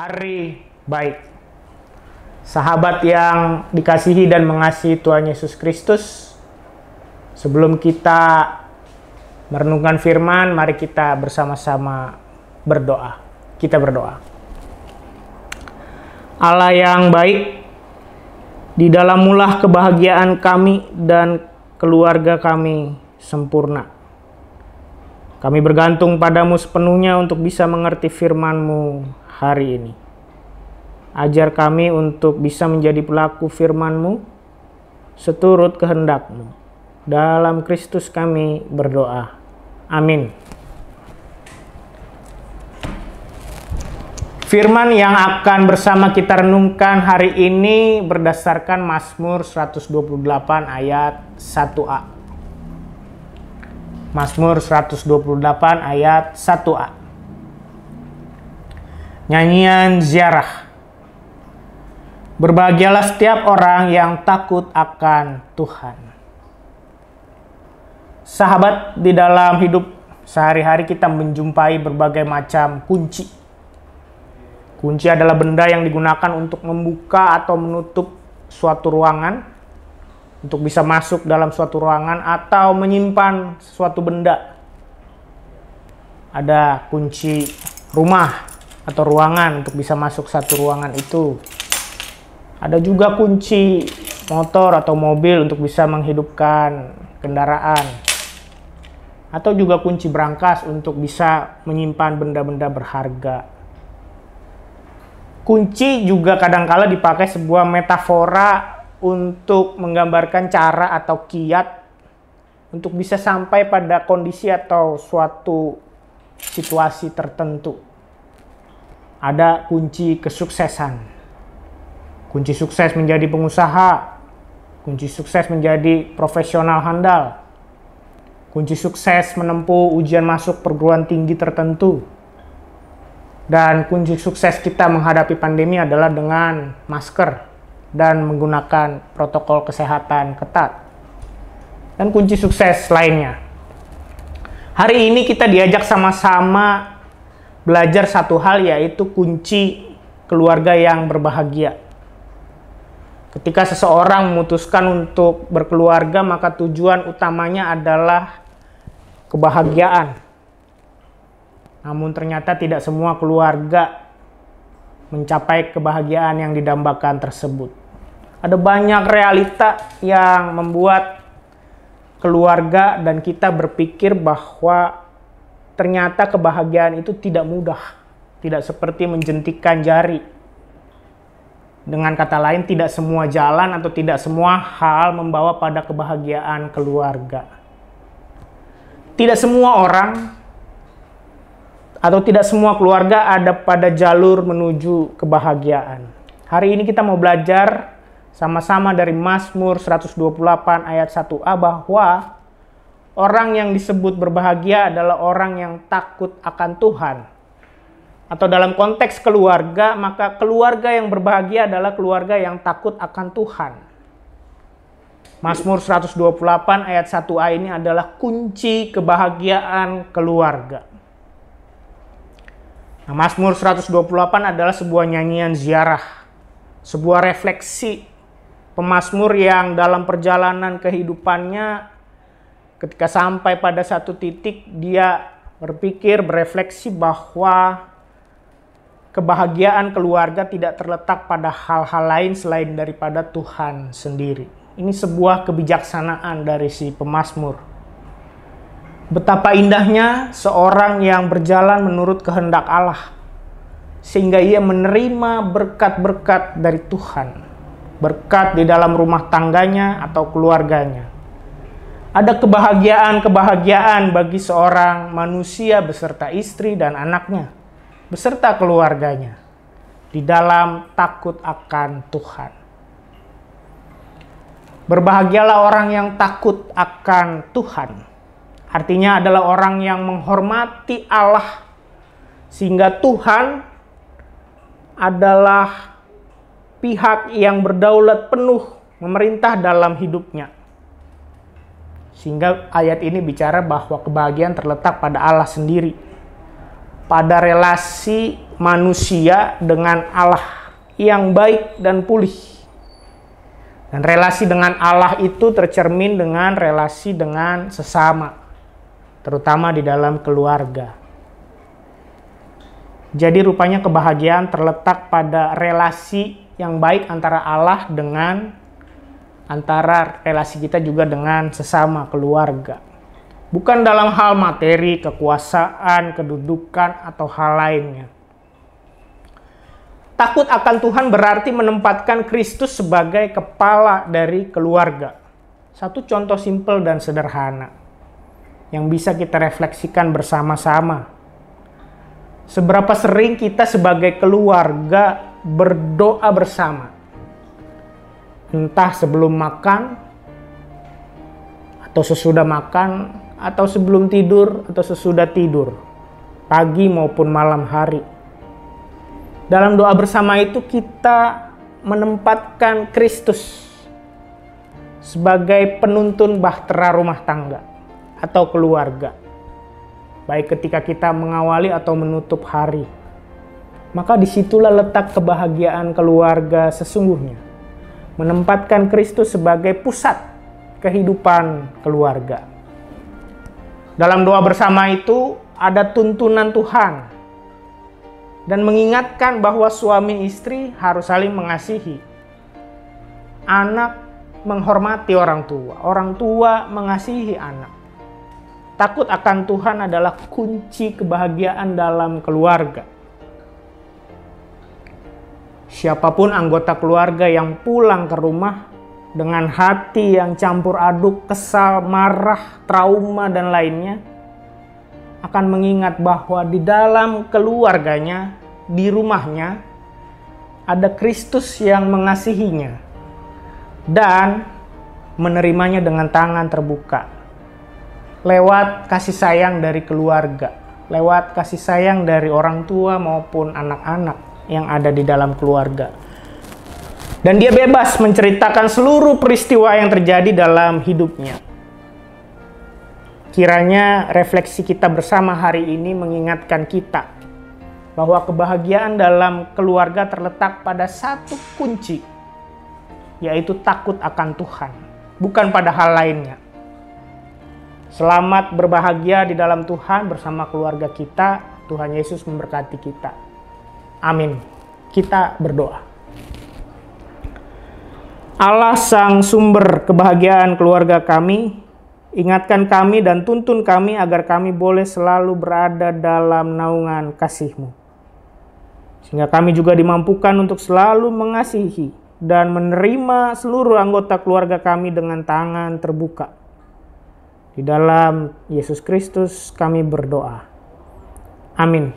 hari baik. Sahabat yang dikasihi dan mengasihi Tuhan Yesus Kristus, sebelum kita merenungkan firman, mari kita bersama-sama berdoa. Kita berdoa. Allah yang baik, di dalam-Mulah kebahagiaan kami dan keluarga kami sempurna. Kami bergantung padamu sepenuhnya untuk bisa mengerti firman-Mu hari ini. Ajar kami untuk bisa menjadi pelaku firman-Mu seturut kehendak-Mu. Dalam Kristus kami berdoa. Amin. Firman yang akan bersama kita renungkan hari ini berdasarkan Mazmur 128 ayat 1a. Mazmur 128 ayat 1a. Nyanyian ziarah. Berbahagialah setiap orang yang takut akan Tuhan. Sahabat, di dalam hidup sehari-hari kita menjumpai berbagai macam kunci. Kunci adalah benda yang digunakan untuk membuka atau menutup suatu ruangan, untuk bisa masuk dalam suatu ruangan atau menyimpan suatu benda. Ada kunci rumah atau ruangan untuk bisa masuk satu ruangan itu. Ada juga kunci motor atau mobil untuk bisa menghidupkan kendaraan. Atau juga kunci brankas untuk bisa menyimpan benda-benda berharga. Kunci juga kadangkala dipakai sebuah metafora untuk menggambarkan cara atau kiat untuk bisa sampai pada kondisi atau suatu situasi tertentu. Ada kunci kesuksesan. Kunci sukses menjadi pengusaha. Kunci sukses menjadi profesional handal. Kunci sukses menempuh ujian masuk perguruan tinggi tertentu. Dan kunci sukses kita menghadapi pandemi adalah dengan masker dan menggunakan protokol kesehatan ketat. Dan kunci sukses lainnya. Hari ini kita diajak sama-sama belajar satu hal, yaitu kunci keluarga yang berbahagia. Ketika seseorang memutuskan untuk berkeluarga, maka tujuan utamanya adalah kebahagiaan. Namun ternyata tidak semua keluarga mencapai kebahagiaan yang didambakan tersebut. Ada banyak realita yang membuat keluarga dan kita berpikir bahwa ternyata kebahagiaan itu tidak mudah. Tidak seperti menjentikan jari. Dengan kata lain, tidak semua jalan atau tidak semua hal membawa pada kebahagiaan keluarga. Tidak semua orang atau tidak semua keluarga ada pada jalur menuju kebahagiaan. Hari ini kita mau belajar sama-sama dari Mazmur 128 ayat 1a bahwa orang yang disebut berbahagia adalah orang yang takut akan Tuhan. Atau dalam konteks keluarga, maka keluarga yang berbahagia adalah keluarga yang takut akan Tuhan. Mazmur 128 ayat 1a ini adalah kunci kebahagiaan keluarga. Nah, Mazmur 128 adalah sebuah nyanyian ziarah, sebuah refleksi pemazmur yang dalam perjalanan kehidupannya ketika sampai pada satu titik dia berpikir, berefleksi bahwa kebahagiaan keluarga tidak terletak pada hal-hal lain selain daripada Tuhan sendiri. Ini sebuah kebijaksanaan dari si pemazmur. Betapa indahnya seorang yang berjalan menurut kehendak Allah, sehingga ia menerima berkat-berkat dari Tuhan. Berkat di dalam rumah tangganya atau keluarganya. Ada kebahagiaan-kebahagiaan bagi seorang manusia beserta istri dan anaknya, beserta keluarganya, di dalam takut akan Tuhan. Berbahagialah orang yang takut akan Tuhan. Artinya adalah orang yang menghormati Allah, sehingga Tuhan adalah pihak yang berdaulat penuh memerintah dalam hidupnya. Sehingga ayat ini bicara bahwa kebahagiaan terletak pada Allah sendiri. pada relasi manusia dengan Allah yang baik dan pulih. Dan relasi dengan Allah itu tercermin dengan relasi dengan sesama, terutama di dalam keluarga. Jadi rupanya kebahagiaan terletak pada relasi yang baik antara Allah antara relasi kita juga dengan sesama keluarga. Bukan dalam hal materi, kekuasaan, kedudukan, atau hal lainnya. Takut akan Tuhan berarti menempatkan Kristus sebagai kepala dari keluarga. Satu contoh simpel dan sederhana yang bisa kita refleksikan bersama-sama. Seberapa sering kita sebagai keluarga berdoa bersama? Entah sebelum makan, atau sesudah makan, atau sebelum tidur, atau sesudah tidur, pagi maupun malam hari. Dalam doa bersama itu kita menempatkan Kristus sebagai penuntun bahtera rumah tangga atau keluarga, baik ketika kita mengawali atau menutup hari. Maka disitulah letak kebahagiaan keluarga sesungguhnya, menempatkan Kristus sebagai pusat kehidupan keluarga. Dalam doa bersama itu ada tuntunan Tuhan dan mengingatkan bahwa suami istri harus saling mengasihi. Anak menghormati orang tua mengasihi anak. Takut akan Tuhan adalah kunci kebahagiaan dalam keluarga. Siapapun anggota keluarga yang pulang ke rumah dengan hati yang campur aduk, kesal, marah, trauma, dan lainnya, akan mengingat bahwa di dalam keluarganya, di rumahnya, ada Kristus yang mengasihinya dan menerimanya dengan tangan terbuka. Lewat kasih sayang dari keluarga, lewat kasih sayang dari orang tua maupun anak-anak yang ada di dalam keluarga. Dan dia bebas menceritakan seluruh peristiwa yang terjadi dalam hidupnya. Kiranya refleksi kita bersama hari ini mengingatkan kita bahwa kebahagiaan dalam keluarga terletak pada satu kunci, yaitu takut akan Tuhan, bukan pada hal lainnya. Selamat berbahagia di dalam Tuhan bersama keluarga kita. Tuhan Yesus memberkati kita. Amin. Kita berdoa. Allah sang sumber kebahagiaan keluarga kami, ingatkan kami dan tuntun kami agar kami boleh selalu berada dalam naungan kasih-Mu. Sehingga kami juga dimampukan untuk selalu mengasihi dan menerima seluruh anggota keluarga kami dengan tangan terbuka. Di dalam Yesus Kristus kami berdoa. Amin.